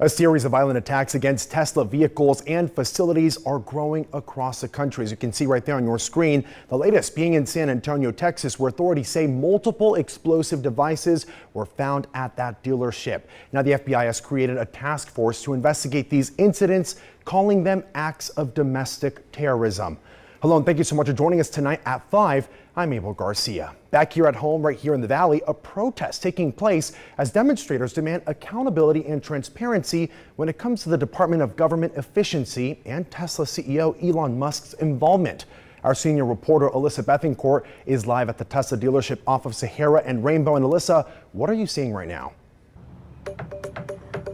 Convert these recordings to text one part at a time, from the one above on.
A series of violent attacks against Tesla vehicles and facilities are growing across the country. As you can see right there on your screen, the latest being in San Antonio, Texas, where authorities say multiple explosive devices were found at that dealership. Now, the FBI has created a task force to investigate these incidents, calling them acts of domestic terrorism. Hello, and thank you so much for joining us tonight at 5. I'm Abel Garcia. Back here at home, right here in the Valley, a protest taking place as demonstrators demand accountability and transparency when it comes to the Department of Government Efficiency and Tesla CEO Elon Musk's involvement. Our senior reporter, Alyssa Bethencourt, is live at the Tesla dealership off of Sahara and Rainbow. And Alyssa, what are you seeing right now?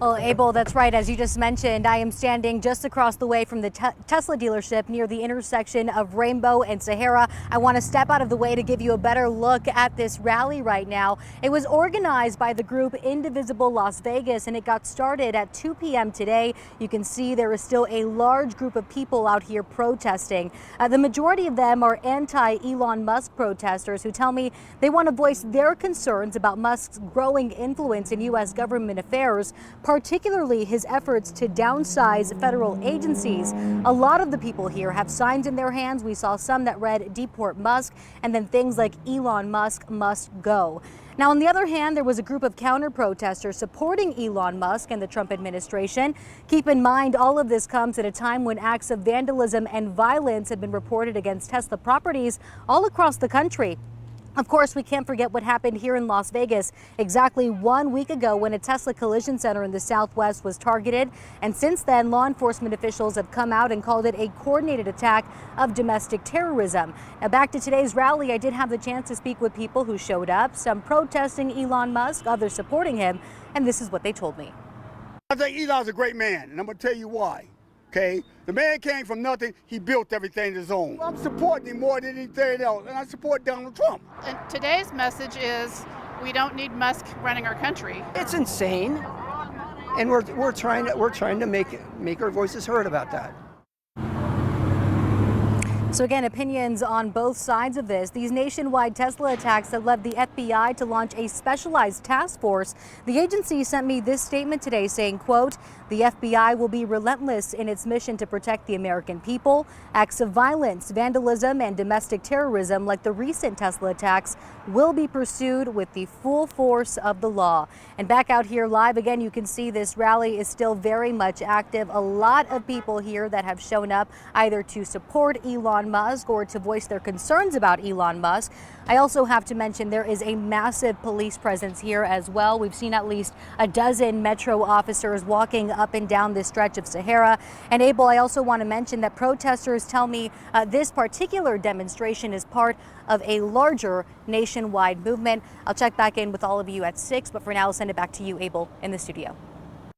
Well, Abel, that's right. As you just mentioned, I am standing just across the way from the Tesla dealership near the intersection of Rainbow and Sahara. I want to step out of the way to give you a better look at this rally right now. It was organized by the group Indivisible Las Vegas, and it got started at 2 p.m. today. You can see there is still a large group of people out here protesting. The majority of them are anti-Elon Musk protesters who tell me they want to voice their concerns about Musk's growing influence in U.S. government affairs, particularly his efforts to downsize federal agencies. A lot of the people here have signs in their hands. We saw some that read "Deport Musk," and then things like "Elon Musk must go." Now, on the other hand, there was a group of counter-protesters supporting Elon Musk and the Trump administration. Keep in mind, all of this comes at a time when acts of vandalism and violence have been reported against Tesla properties all across the country. Of course, we can't forget what happened here in Las Vegas exactly 1 week ago when a Tesla collision center in the Southwest was targeted. And since then, law enforcement officials have come out and called it a coordinated attack of domestic terrorism. Now, back to today's rally, I did have the chance to speak with people who showed up, some protesting Elon Musk, others supporting him, and this is what they told me. I think Elon's a great man, and I'm going to tell you why. Okay, the man came from nothing. He built everything his own. I'm supporting him more than anything else, and I support Donald Trump. And today's message is we don't need Musk running our country. It's insane, and we're trying to make our voices heard about that. So again, opinions on both sides of this. These nationwide Tesla attacks have led the FBI to launch a specialized task force. The agency sent me this statement today saying, quote, "The FBI will be relentless in its mission to protect the American people. Acts of violence, vandalism, and domestic terrorism like the recent Tesla attacks will be pursued with the full force of the law." And back out here live again, you can see this rally is still very much active. A lot of people here that have shown up either to support Elon Musk or to voice their concerns about Elon Musk. I also have to mention there is a massive police presence here as well. We've seen at least a dozen Metro officers walking up and down this stretch of Sahara. And Abel, I also want to mention that protesters tell me this particular demonstration is part of a larger nationwide movement. I'll check back in with all of you at 6, but for now I'll send it back to you, Abel, in the studio.